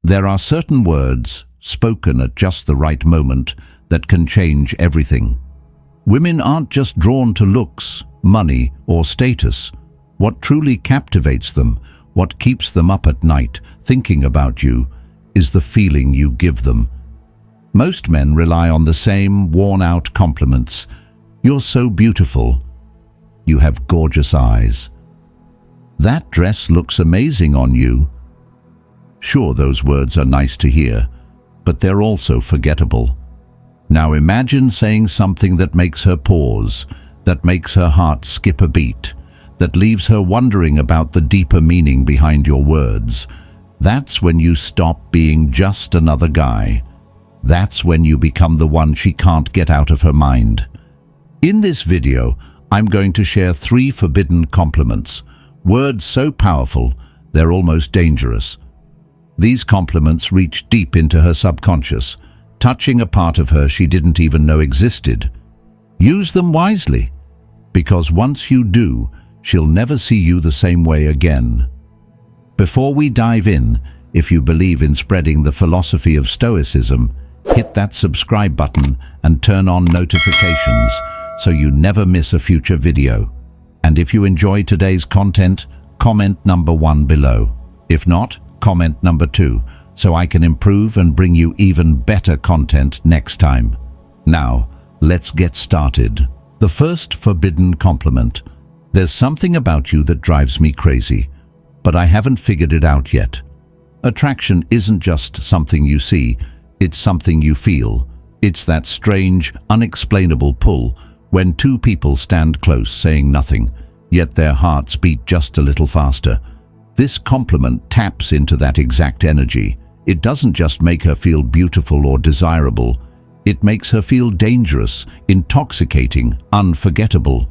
There are certain words, spoken at just the right moment, that can change everything. Women aren't just drawn to looks, money, or status. What truly captivates them, what keeps them up at night thinking about you, is the feeling you give them. Most men rely on the same worn-out compliments. You're so beautiful. You have gorgeous eyes. That dress looks amazing on you. Sure, those words are nice to hear, but they're also forgettable. Now imagine saying something that makes her pause, that makes her heart skip a beat, that leaves her wondering about the deeper meaning behind your words. That's when you stop being just another guy. That's when you become the one she can't get out of her mind. In this video, I'm going to share 3 forbidden compliments, words so powerful they're almost dangerous. These compliments reach deep into her subconscious, touching a part of her she didn't even know existed. Use them wisely, because once you do, she'll never see you the same way again. Before we dive in, if you believe in spreading the philosophy of Stoicism, hit that subscribe button and turn on notifications so you never miss a future video. And if you enjoy today's content, comment number 1 below. If not, comment number 2, so I can improve and bring you even better content next time. Now, let's get started. The first forbidden compliment. There's something about you that drives me crazy, but I haven't figured it out yet. Attraction isn't just something you see, it's something you feel. It's that strange, unexplainable pull when 2 people stand close saying nothing, yet their hearts beat just a little faster. This compliment taps into that exact energy. It doesn't just make her feel beautiful or desirable, it makes her feel dangerous, intoxicating, unforgettable.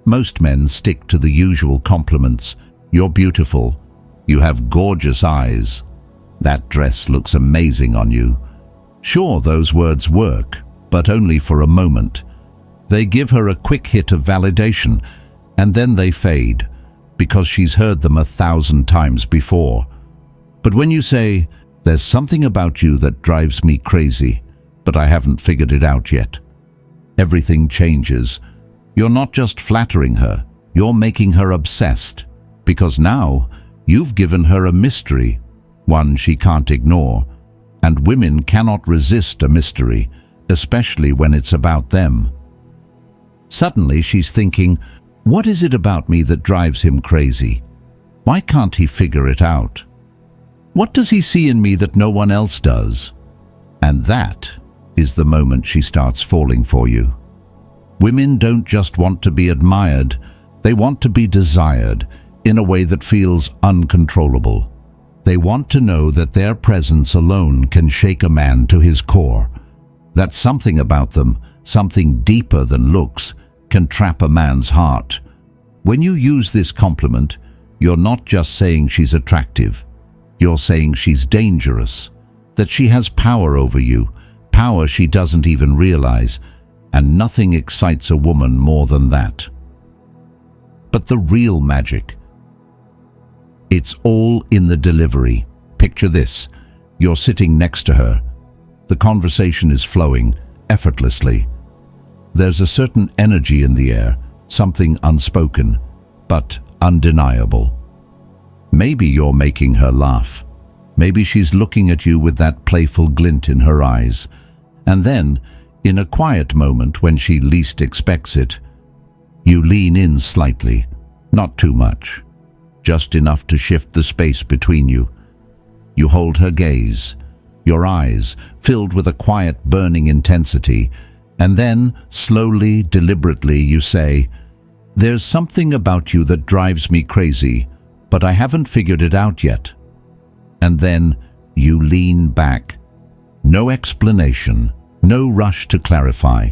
Most men stick to the usual compliments. You're beautiful. You have gorgeous eyes. That dress looks amazing on you. Sure, those words work, but only for a moment. They give her a quick hit of validation, and then they fade, because she's heard them 1,000 times before. But when you say, "There's something about you that drives me crazy, but I haven't figured it out yet," everything changes. You're not just flattering her, you're making her obsessed, because now you've given her a mystery, one she can't ignore. And women cannot resist a mystery, especially when it's about them. Suddenly she's thinking, what is it about me that drives him crazy? Why can't he figure it out? What does he see in me that no one else does? And that is the moment she starts falling for you. Women don't just want to be admired, they want to be desired in a way that feels uncontrollable. They want to know that their presence alone can shake a man to his core. That something about them, something deeper than looks, can trap a man's heart. When you use this compliment, you're not just saying she's attractive. You're saying she's dangerous, that she has power over you, power she doesn't even realize, and nothing excites a woman more than that. But the real magic, it's all in the delivery. Picture this. You're sitting next to her. The conversation is flowing effortlessly. There's a certain energy in the air, something unspoken, but undeniable. Maybe you're making her laugh. Maybe she's looking at you with that playful glint in her eyes. And then, in a quiet moment when she least expects it, you lean in slightly, not too much, just enough to shift the space between you. You hold her gaze, your eyes filled with a quiet, burning intensity, and then, slowly, deliberately, you say, "There's something about you that drives me crazy, but I haven't figured it out yet." And then you lean back. No explanation, no rush to clarify.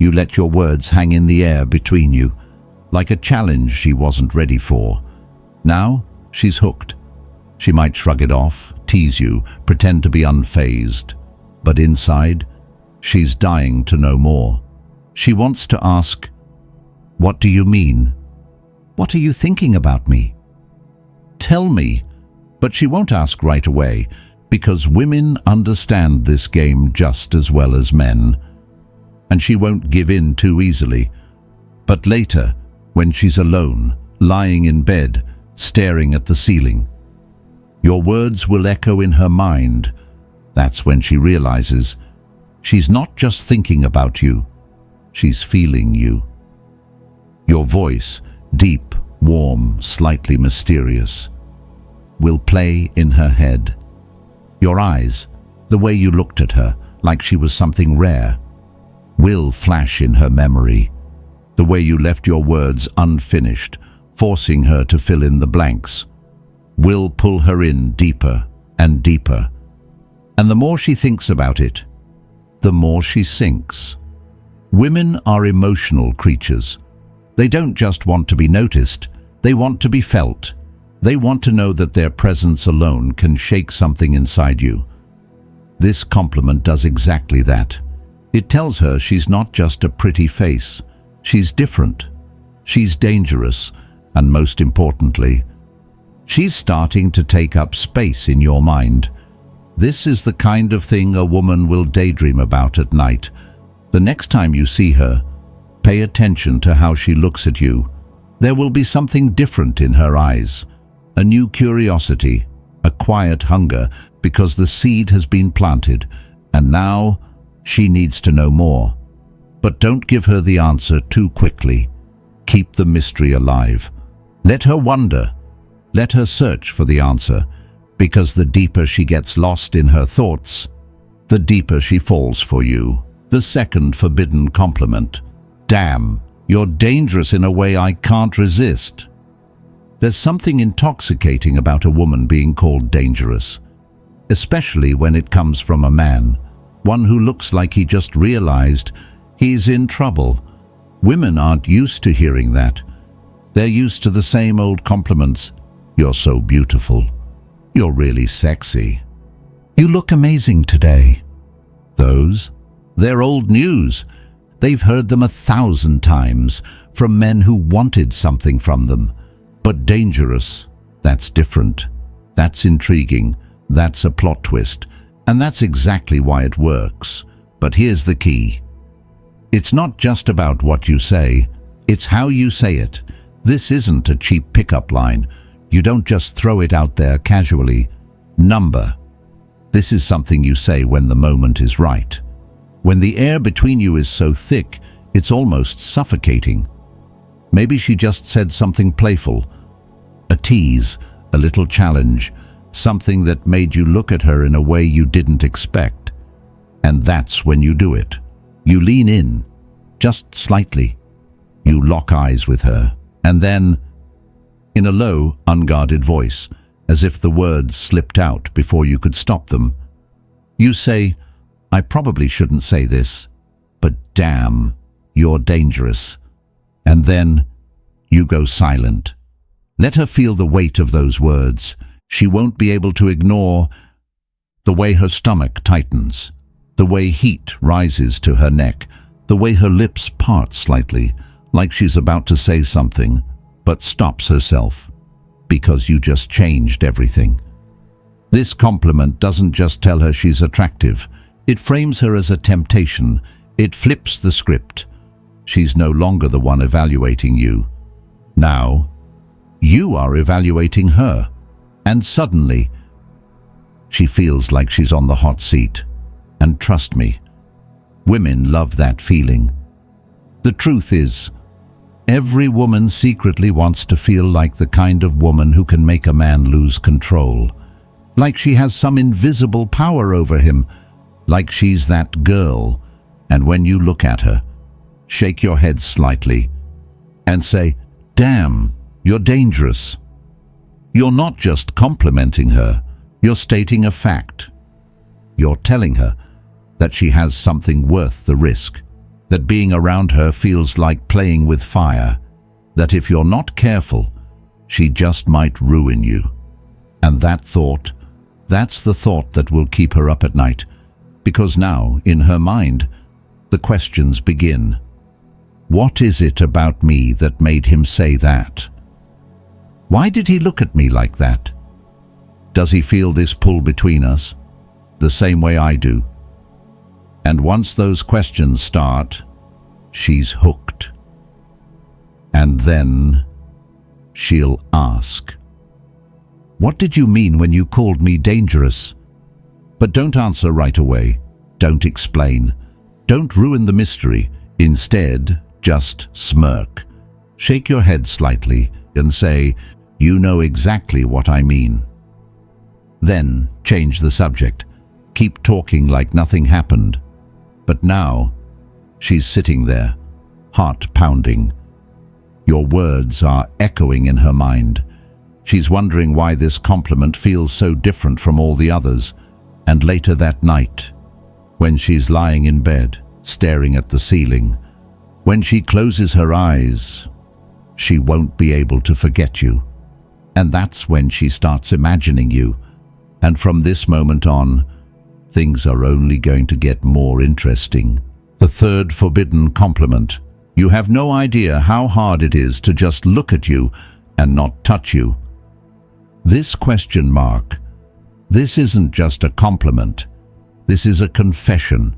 You let your words hang in the air between you, like a challenge she wasn't ready for. Now she's hooked. She might shrug it off, tease you, pretend to be unfazed. But inside, she's dying to know more. She wants to ask, "What do you mean? What are you thinking about me? Tell me, But she won't ask right away, because women understand this game just as well as men. And she won't give in too easily. But later, when she's alone, lying in bed, staring at the ceiling, your words will echo in her mind. That's when she realizes she's not just thinking about you, she's feeling you. Your voice, deep, warm, slightly mysterious, will play in her head. Your eyes, the way you looked at her, like she was something rare, will flash in her memory. The way you left your words unfinished, forcing her to fill in the blanks, will pull her in deeper and deeper. And the more she thinks about it, the more she sinks. Women are emotional creatures. They don't just want to be noticed, they want to be felt. They want to know that their presence alone can shake something inside you. This compliment does exactly that. It tells her she's not just a pretty face. She's different. She's dangerous. And most importantly, she's starting to take up space in your mind. This is the kind of thing a woman will daydream about at night. The next time you see her, pay attention to how she looks at you. There will be something different in her eyes. A new curiosity, a quiet hunger, because the seed has been planted, and now she needs to know more. But don't give her the answer too quickly. Keep the mystery alive. Let her wonder. Let her search for the answer, because the deeper she gets lost in her thoughts, the deeper she falls for you. The second forbidden compliment. Damn, you're dangerous in a way I can't resist. There's something intoxicating about a woman being called dangerous, especially when it comes from a man, one who looks like he just realized he's in trouble. Women aren't used to hearing that. They're used to the same old compliments. You're so beautiful. You're really sexy. You look amazing today. They're old news. They've heard them 1,000 times from men who wanted something from them. But dangerous, that's different. That's intriguing. That's a plot twist. And that's exactly why it works. But here's the key. It's not just about what you say, it's how you say it. This isn't a cheap pickup line. You don't just throw it out there casually. Number. This is something you say when the moment is right. When the air between you is so thick, it's almost suffocating. Maybe she just said something playful, a tease, a little challenge, something that made you look at her in a way you didn't expect. And that's when you do it. You lean in, just slightly. You lock eyes with her, and then, in a low, unguarded voice, as if the words slipped out before you could stop them, you say, I probably shouldn't say this, but damn, you're dangerous. And then you go silent. Let her feel the weight of those words. She won't be able to ignore the way her stomach tightens, the way heat rises to her neck, the way her lips part slightly, like she's about to say something, but stops herself, because you just changed everything. This compliment doesn't just tell her she's attractive. It frames her as a temptation. It flips the script. She's no longer the one evaluating you. Now, you are evaluating her, and suddenly, she feels like she's on the hot seat. And trust me, women love that feeling. The truth is, every woman secretly wants to feel like the kind of woman who can make a man lose control, like she has some invisible power over him, like she's that girl. And when you look at her, shake your head slightly and say, damn, you're dangerous. You're not just complimenting her, you're stating a fact. You're telling her that she has something worth the risk, that being around her feels like playing with fire, that if you're not careful, she just might ruin you. And that thought, that's the thought that will keep her up at night, because now, in her mind, the questions begin. What is it about me that made him say that? Why did he look at me like that? Does he feel this pull between us? The same way I do. And once those questions start, she's hooked. And then she'll ask, "What did you mean when you called me dangerous?" But don't answer right away. Don't explain. Don't ruin the mystery. Instead, just smirk. Shake your head slightly and say, "You know exactly what I mean." Then change the subject. Keep talking like nothing happened. But now, she's sitting there, heart pounding. Your words are echoing in her mind. She's wondering why this compliment feels so different from all the others. And later that night, when she's lying in bed, staring at the ceiling, when she closes her eyes, she won't be able to forget you. And that's when she starts imagining you. And from this moment on, things are only going to get more interesting. The third forbidden compliment. You have no idea how hard it is to just look at you and not touch you. This question mark. This isn't just a compliment. This is a confession.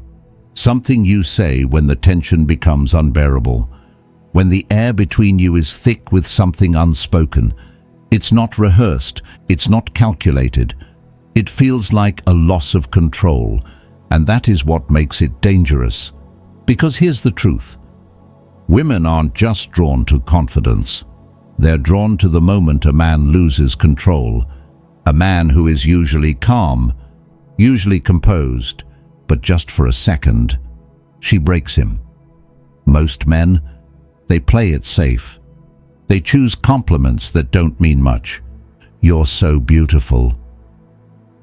Something you say when the tension becomes unbearable. When the air between you is thick with something unspoken. It's not rehearsed. It's not calculated. It feels like a loss of control, and that is what makes it dangerous. Because here's the truth. Women aren't just drawn to confidence. They're drawn to the moment a man loses control. A man who is usually calm, usually composed, but just for a second, she breaks him. Most men, they play it safe. They choose compliments that don't mean much. "You're so beautiful."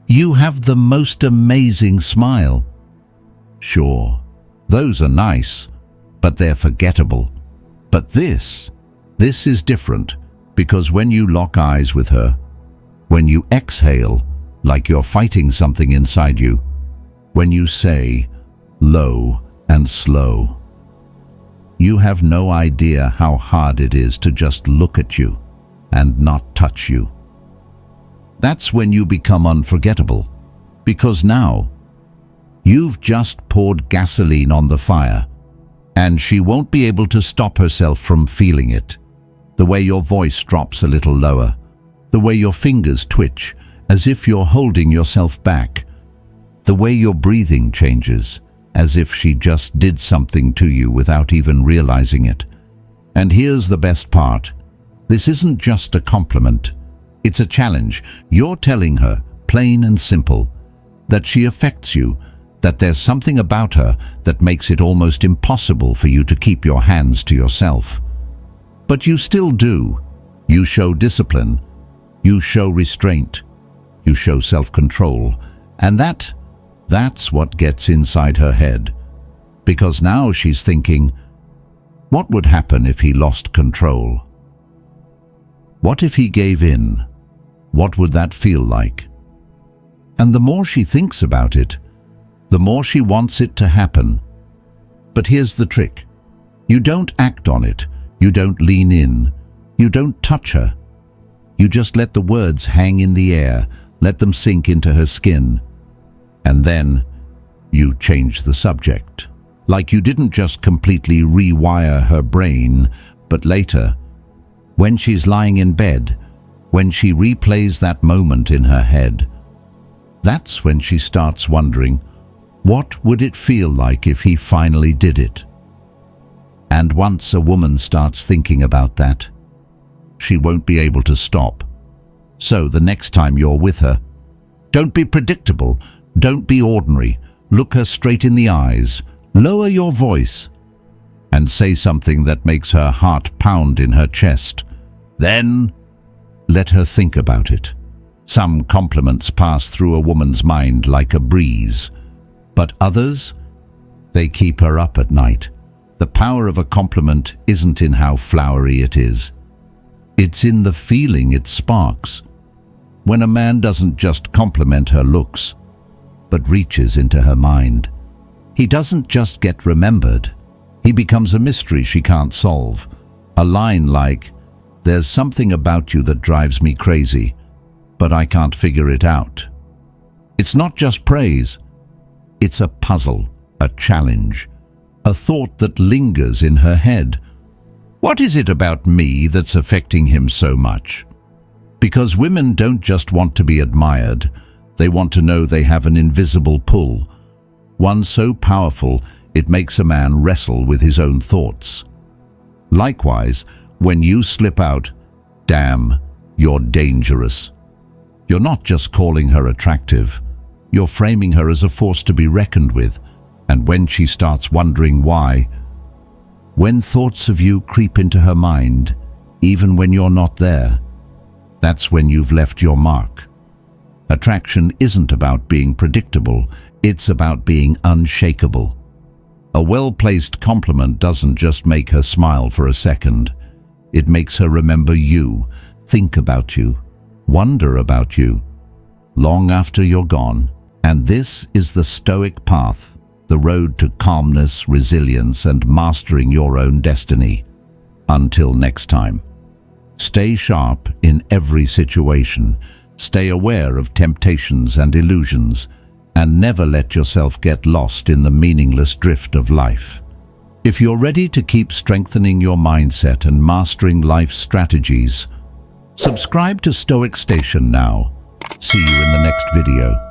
"You have the most amazing smile." Sure, those are nice, but they're forgettable. But this is different, because when you lock eyes with her, when you exhale like you're fighting something inside you, when you say low and slow, you have no idea how hard it is to just look at you and not touch you. That's when you become unforgettable, because now you've just poured gasoline on the fire, and she won't be able to stop herself from feeling it. The way your voice drops a little lower, the way your fingers twitch as if you're holding yourself back, the way your breathing changes as if she just did something to you without even realizing it. And here's the best part. This isn't just a compliment. It's a challenge. You're telling her, plain and simple, that she affects you, that there's something about her that makes it almost impossible for you to keep your hands to yourself. But you still do. You show discipline. You show restraint. You show self-control. And that's what gets inside her head. Because now she's thinking, what would happen if he lost control? What if he gave in? What would that feel like? And the more she thinks about it, the more she wants it to happen. But here's the trick. You don't act on it. You don't lean in. You don't touch her. You just let the words hang in the air, let them sink into her skin. And then you change the subject. Like you didn't just completely rewire her brain, but later, when she's lying in bed, when she replays that moment in her head, that's when she starts wondering, what would it feel like if he finally did it? And once a woman starts thinking about that, she won't be able to stop. So the next time you're with her, don't be predictable, don't be ordinary. Look her straight in the eyes, lower your voice, and say something that makes her heart pound in her chest. Then let her think about it. Some compliments pass through a woman's mind like a breeze, but others, they keep her up at night. The power of a compliment isn't in how flowery it is. It's in the feeling it sparks. When a man doesn't just compliment her looks, but reaches into her mind, he doesn't just get remembered. He becomes a mystery she can't solve. A line like, "There's something about you that drives me crazy, but I can't figure it out. It's not just praise. It's a puzzle, a challenge, a thought that lingers in her head. What is it about me that's affecting him so much? Because women don't just want to be admired, they want to know they have an invisible pull, one so powerful it makes a man wrestle with his own thoughts. Likewise, when you slip out, damn, you're dangerous. You're not just calling her attractive, you're framing her as a force to be reckoned with, and when she starts wondering why, when thoughts of you creep into her mind, even when you're not there, that's when you've left your mark. Attraction isn't about being predictable, it's about being unshakable. A well-placed compliment doesn't just make her smile for a second. It makes her remember you, think about you, wonder about you, long after you're gone. And this is the Stoic path, the road to calmness, resilience, and mastering your own destiny. Until next time, stay sharp in every situation, stay aware of temptations and illusions, and never let yourself get lost in the meaningless drift of life. If you're ready to keep strengthening your mindset and mastering life's strategies, subscribe to Stoic Station now. See you in the next video.